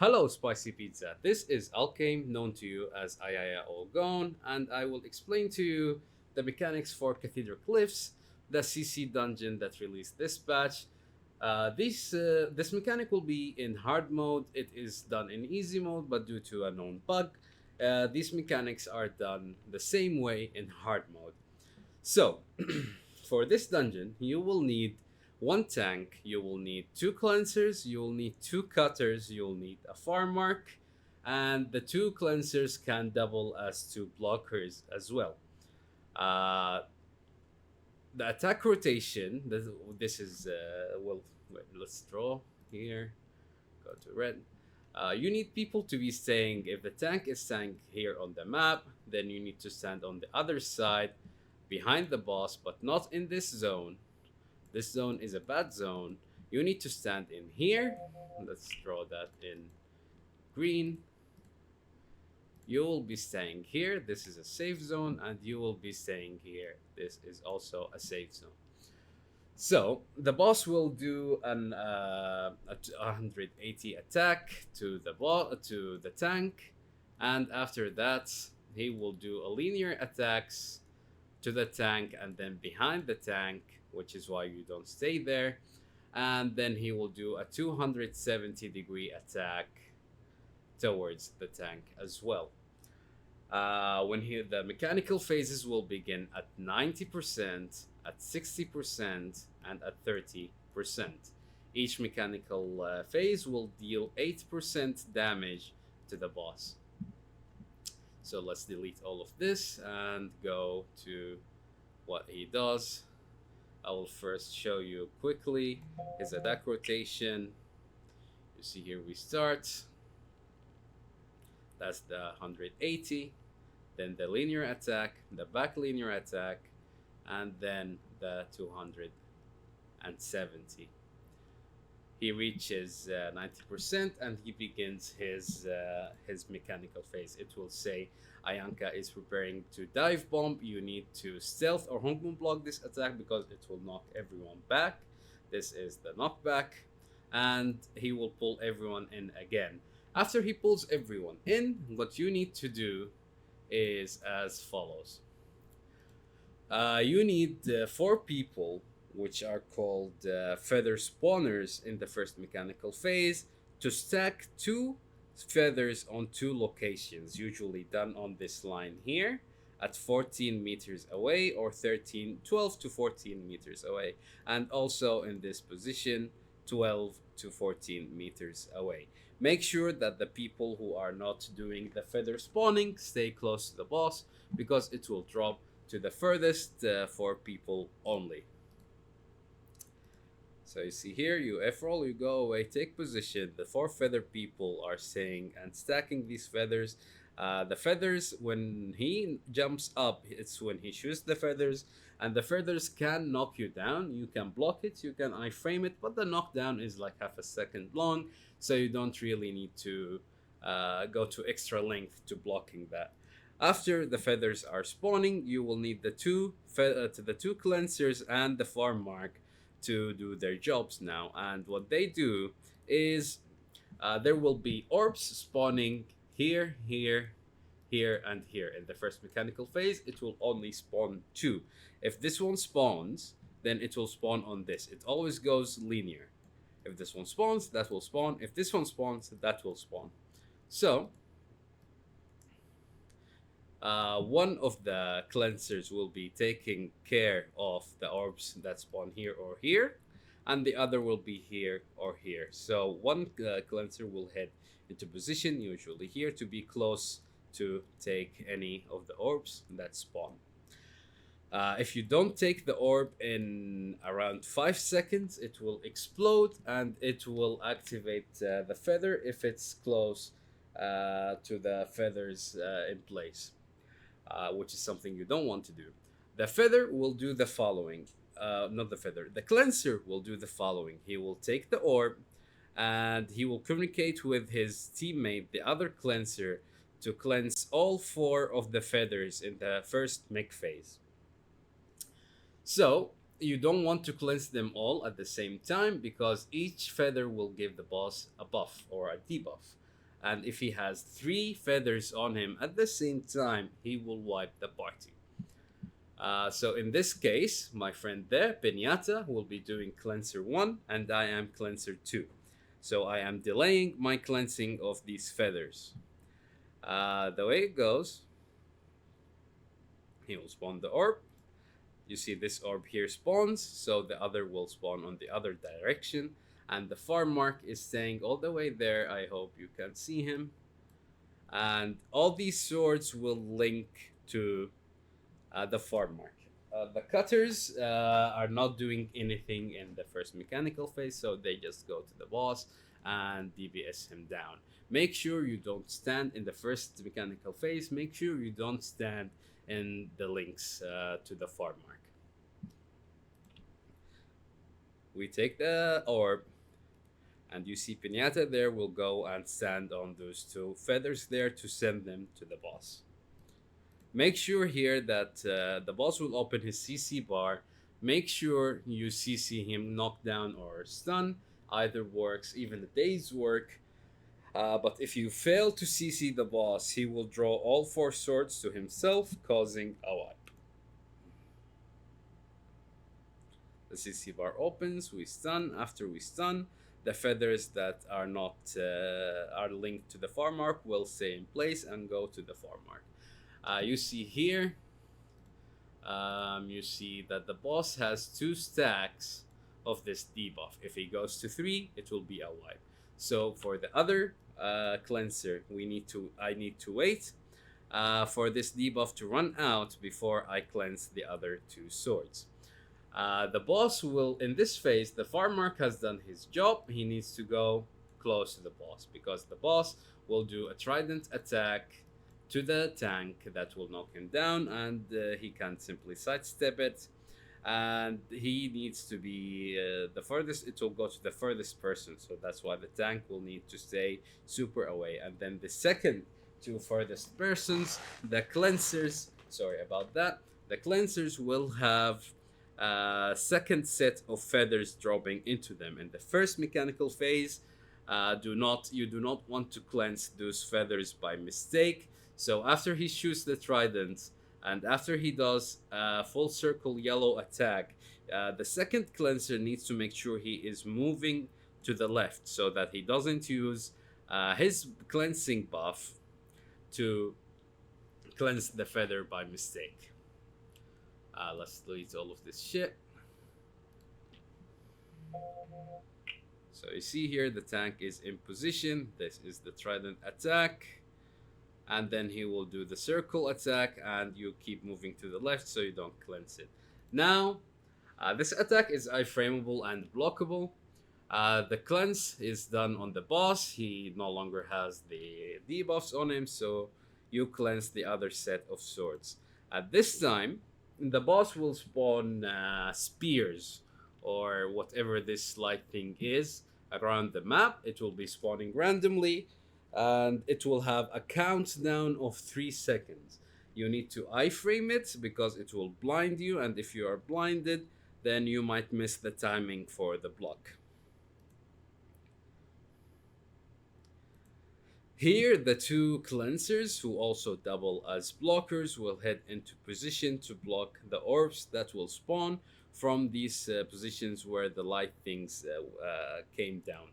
Hello, Spicy Pizza. This is Alkame, known to you as Ayaya Olgon, and I will explain to you the mechanics for Cathedral Cliffs, the CC dungeon that released this patch. This mechanic will be in hard mode. It is done in easy mode, but due to a known bug, these mechanics are done the same way in hard mode. So, for this dungeon, you will need one tank, you will need two cleansers, you will need two cutters, you'll need a farm mark, and the two cleansers can double as two blockers as well. Uh, the attack rotation, this is, wait, let's draw here, go to red. You need people to be staying, if the tank is staying here on the map, then you need to stand on the other side behind the boss, but not in this zone. This zone is a bad zone. You need to stand in here. Let's draw that in green. You will be staying here. This is a safe zone, and you will be staying here. This is also a safe zone. So the boss will do a 180 attack to the tank, and after that he will do a linear attacks to the tank and then behind the tank, which is why you don't stay there. And then he will do a 270-degree attack towards the tank as well. The mechanical phases will begin at 90%, at 60%, and at 30%. Each mechanical phase will deal 8% damage to the boss. So let's delete all of this and go to what he does. I will first show you quickly his attack rotation. You see here we start. That's the 180. Then the linear attack, the back linear attack, and then the 270. He reaches 90% and he begins his mechanical phase. It will say Ayanka is preparing to dive bomb. You need to stealth or Hongmoon block this attack because it will knock everyone back. This is the knockback, and he will pull everyone in again. After he pulls everyone in, what you need to do is as follows. You need four people, which are called feather spawners in the first mechanical phase, to stack two feathers on two locations, usually done on this line here at 14 meters away or 12 to 14 meters away, and also in this position 12 to 14 meters away. Make sure that the people who are not doing the feather spawning stay close to the boss because it will drop to the furthest four people only. So you see here, you F-roll, you go away, take position. The four feather people are staying and stacking these feathers. The feathers, when he jumps up, it's when he shoots the feathers, and the feathers can knock you down. You can block it, you can iframe it, but the knockdown is like half a second long, so you don't really need to go to extra length to blocking that. After the feathers are spawning, you will need the two cleansers and the farm mark to do their jobs now. And what they do is there will be orbs spawning here, here, here, and here. In the first mechanical phase, it will only spawn two. If this one spawns, then it will spawn on this. It always goes linear. If this one spawns, that will spawn. If this one spawns, that will spawn. So, one of the cleansers will be taking care of the orbs that spawn here or here, and the other will be here or here. So one cleanser will head into position, usually here, to be close to take any of the orbs that spawn. If you don't take the orb in around 5 seconds, it will explode and it will activate the feather if it's close to the feathers in place. Which is something you don't want to do. The feather will do the following. Not the feather. The cleanser will do the following. He will take the orb and he will communicate with his teammate, the other cleanser, to cleanse all four of the feathers in the first mech phase. So, you don't want to cleanse them all at the same time because each feather will give the boss a buff or a debuff. and if he has 3 feathers on him at the same time, he will wipe the party. So in this case, my friend there, Pinata, will be doing cleanser 1 and I am cleanser 2. So I am delaying my cleansing of these feathers. The way it goes, he will spawn the orb. You see this orb here spawns, so the other will spawn on the other direction. And the farm mark is staying all the way there. I hope you can see him. And all these swords will link to the farm mark. The cutters are not doing anything in the first mechanical phase, so they just go to the boss and DPS him down. Make sure you don't stand in the first mechanical phase. Make sure you don't stand in the links to the farm mark. We take the orb, and you see Pinata there will go and stand on those 2 feathers there to send them to the boss. Make sure here that the boss will open his CC bar. Make sure you CC him knockdown or stun. Either works, even the days work. But if you fail to CC the boss, he will draw all 4 swords to himself, causing a wipe. The CC bar opens, we stun. After we stun, the feathers that are not are linked to the farm mark will stay in place and go to the farm mark. You see here, you see that the boss has 2 stacks of this debuff. If he goes to 3, it will be a wipe. So for the other cleanser, I need to wait for this debuff to run out before I cleanse the other 2 swords. The boss will, in this phase, the farm mark has done his job. He needs to go close to the boss, because the boss will do a trident attack to the tank that will knock him down, and he can simply sidestep it. And he needs to be the furthest, it will go to the furthest person, so that's why the tank will need to stay super away. And then the second 2 furthest persons, the cleansers, sorry about that, the cleansers will have a second set of feathers dropping into them. In the first mechanical phase, you do not want to cleanse those feathers by mistake. So after he shoots the trident, and after he does a full circle yellow attack, the second cleanser needs to make sure he is moving to the left, so that he doesn't use his cleansing buff to cleanse the feather by mistake. Let's delete all of this shit. So you see here, the tank is in position. This is the trident attack. And then he will do the circle attack, and you keep moving to the left so you don't cleanse it. Now, this attack is iframeable and blockable. The cleanse is done on the boss. He no longer has the debuffs on him, so you cleanse the other set of swords. At this time, the boss will spawn spears, or whatever this light thing is, around the map. It will be spawning randomly, and it will have a countdown of 3 seconds. You need to iframe it because it will blind you, and if you are blinded, then you might miss the timing for the block. Here, the 2 cleansers, who also double as blockers, will head into position to block the orbs that will spawn from these positions where the light things came down.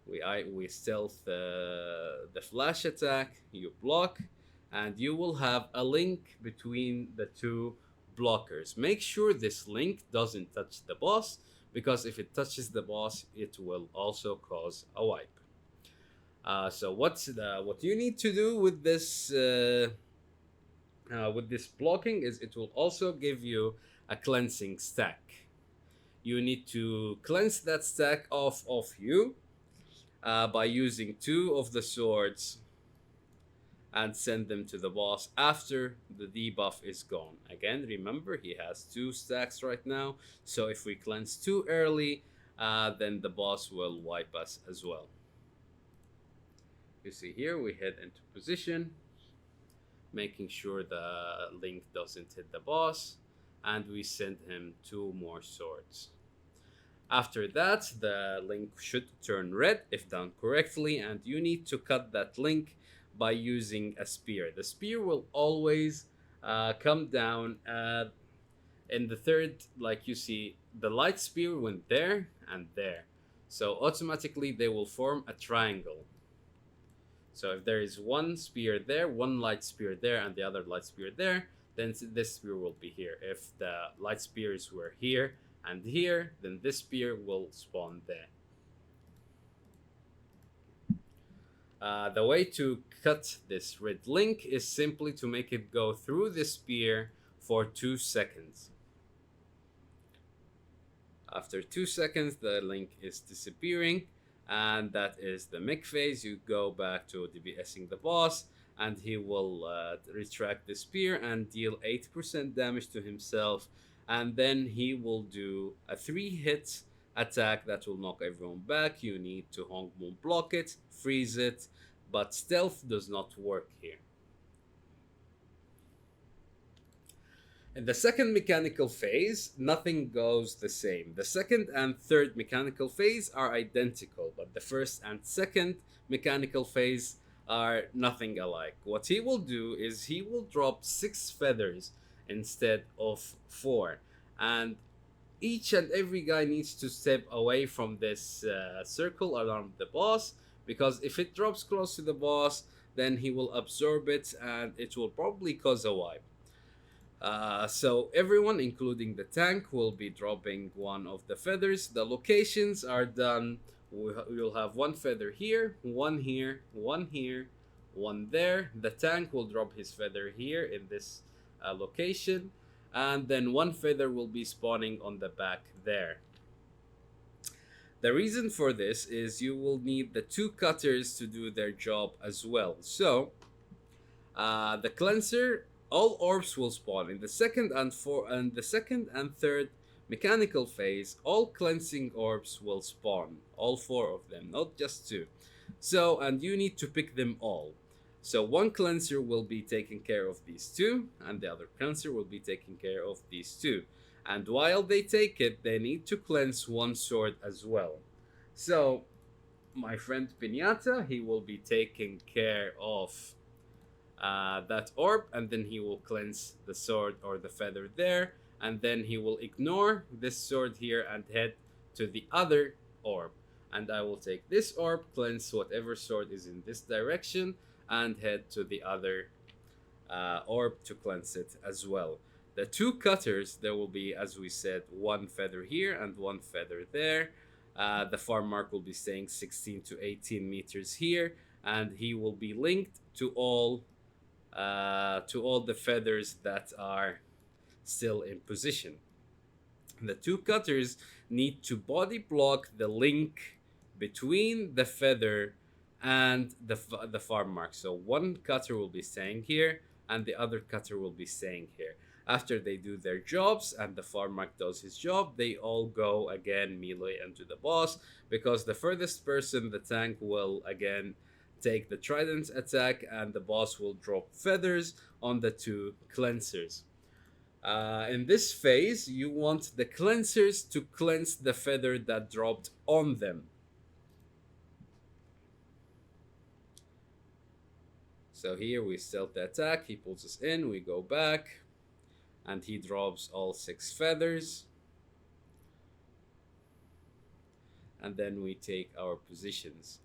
We stealth the flash attack, you block, and you will have a link between the 2 blockers. Make sure this link doesn't touch the boss, because if it touches the boss, it will also cause a wipe. So what you need to do with this blocking is it will also give you a cleansing stack. You need to cleanse that stack off of you by using 2 of the swords and send them to the boss after the debuff is gone. Again, remember, he has 2 stacks right now, so if we cleanse too early, then the boss will wipe us as well. You see here, we head into position, making sure the link doesn't hit the boss, and we send him 2 more swords. After that, the link should turn red if done correctly, and you need to cut that link by using a spear. The spear will always come down in the third, like you see, the light spear went there and there. So automatically they will form a triangle. So if there is one spear there, one light spear there, and the other light spear there, then this spear will be here. If the light spears were here and here, then this spear will spawn there. The way to cut this red link is simply to make it go through the spear for 2 seconds. After 2 seconds, the link is disappearing, and that is the mech phase. You go back to DPSing the boss, and he will retract the spear and deal 8% damage to himself, and then he will do a 3-hit attack that will knock everyone back. You need to Hong Moon block it, freeze it, but stealth does not work here. In the second mechanical phase, nothing goes the same. The second and third mechanical phase are identical, but the first and second mechanical phase are nothing alike. What he will do is he will drop 6 feathers instead of 4, and each and every guy needs to step away from this circle around the boss, because if it drops close to the boss, then he will absorb it and it will probably cause a wipe. So everyone, including the tank, will be dropping one of the feathers. The locations are done. We'll have 1 feather here, 1 here, 1 here, 1 there. The tank will drop his feather here in this location, and then 1 feather will be spawning on the back there. The reason for this is you will need the 2 cutters to do their job as well. So the cleanser, all orbs will spawn in the second and third mechanical phase. All cleansing orbs will spawn, all 4 of them, not just 2. So, and you need to pick them all. So 1 cleanser will be taking care of these 2, and the other cleanser will be taking care of these 2. And while they take it, they need to cleanse 1 sword as well. So my friend Pinata, he will be taking care of that orb, and then he will cleanse the sword or the feather there, and then he will ignore this sword here and head to the other orb, and I will take this orb, cleanse whatever sword is in this direction, and head to the other orb to cleanse it as well. The 2 cutters, there will be, as we said, 1 feather here and 1 feather there. The farm mark will be staying 16 to 18 meters here, and he will be linked to all the feathers that are still in position. The 2 cutters need to body block the link between the feather and the farm mark. So 1 cutter will be staying here, and the other cutter will be staying here. After they do their jobs and the farm mark does his job, they all go again melee into the boss, because the furthest person, the tank, will again take the trident attack, and the boss will drop feathers on the 2 cleansers. In this phase, you want the cleansers to cleanse the feather that dropped on them. So here we stealth the attack, he pulls us in, we go back, and he drops all 6 feathers. And then we take our positions.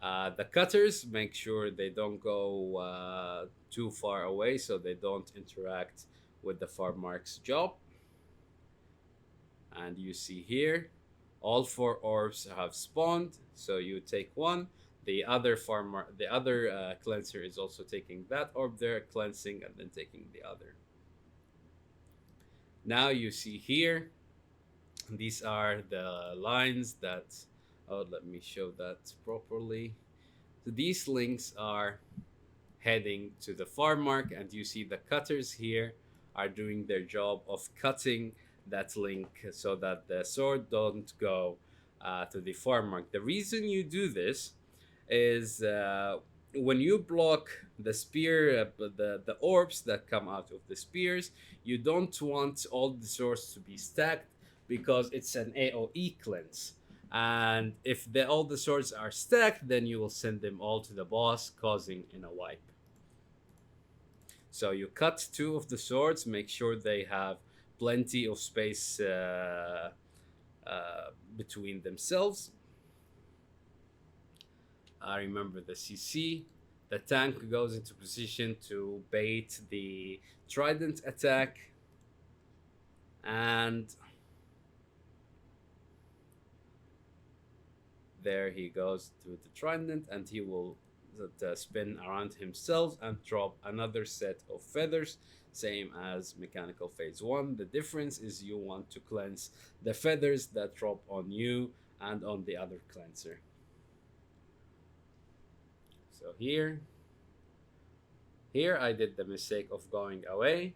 The cutters, make sure they don't go too far away so they don't interact with the farm mark's job. And you see here, all 4 orbs have spawned, so you take 1. The other cleanser is also taking that orb there, cleansing, and then taking the other. Now you see here, these are the lines that, let me show that properly. So these links are heading to the farm mark, and you see the cutters here are doing their job of cutting that link so that the sword don't go to the farm mark. The reason you do this is when you block the spear, the orbs that come out of the spears, you don't want all the swords to be stacked, because it's an AoE cleanse. And if all the swords are stacked, then you will send them all to the boss, causing in a wipe. So you cut two of the swords, make sure they have plenty of space between themselves. I remember the CC. The tank goes into position to bait the trident attack. And there he goes to the trident, and he will spin around himself and drop another set of feathers, same as mechanical phase 1. The difference is you want to cleanse the feathers that drop on you and on the other cleanser. So here I did the mistake of going away.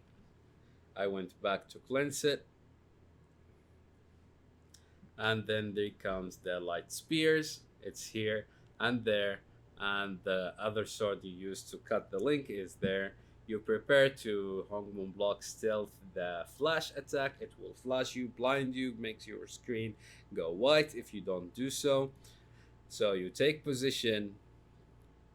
I went back to cleanse it, and then there comes the light spears. It's here and there, and the other sword you use to cut the link is there. You prepare to Hongmon block stealth the flash attack. It will flash you, blind you, makes your screen go white if you don't do so. So you take position,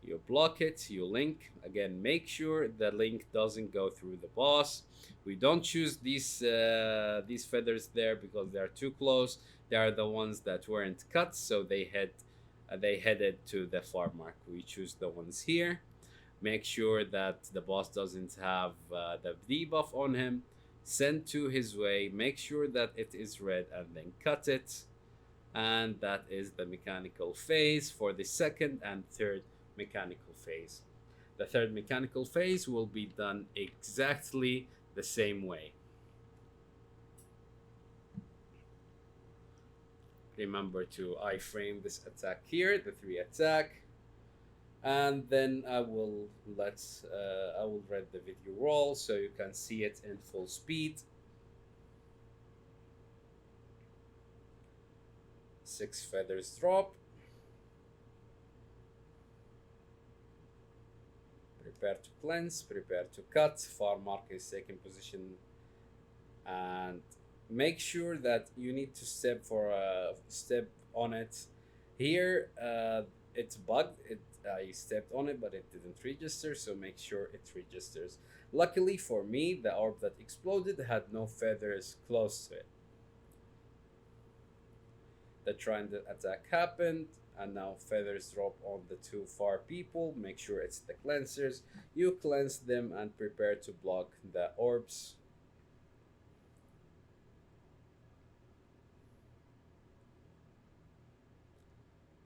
you block it, you link. Again, make sure the link doesn't go through the boss. We don't choose these feathers there because they are too close. They are the ones that weren't cut, so they headed to the far mark. We choose the ones here. Make sure that the boss doesn't have the debuff on him. Send to his way. Make sure that it is red and then cut it. And that is the mechanical phase for the second and third mechanical phase. The third mechanical phase will be done exactly the same way. Remember to iframe this attack here, the 3 attack, and then I will read the video roll so you can see it in full speed. 6 feathers drop. Prepare to cleanse, prepare to cut. Far mark is taking position, and make sure that you need to step on it. Here, it's bugged. I stepped on it, but it didn't register. So make sure it registers. Luckily for me, the orb that exploded had no feathers close to it. The trident attack happened, and now feathers drop on the 2 far people. Make sure it's the cleansers. You cleanse them and prepare to block the orbs.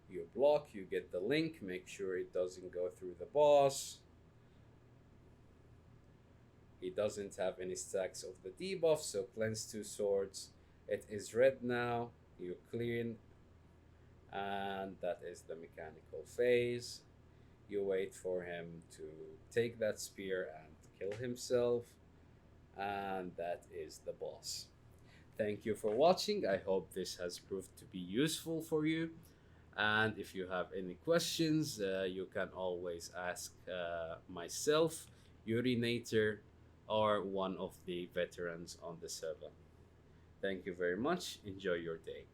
You block, you get the link. Make sure it doesn't go through the boss. He doesn't have any stacks of the debuff, so cleanse 2 swords. It is red now. You clean, and that is the mechanical phase. You wait for him to take that spear and kill himself, and that is the boss. Thank you for watching. I hope this has proved to be useful for you, and if you have any questions, you can always ask myself, Urinator, or one of the veterans on the server. Thank you very much. Enjoy your day.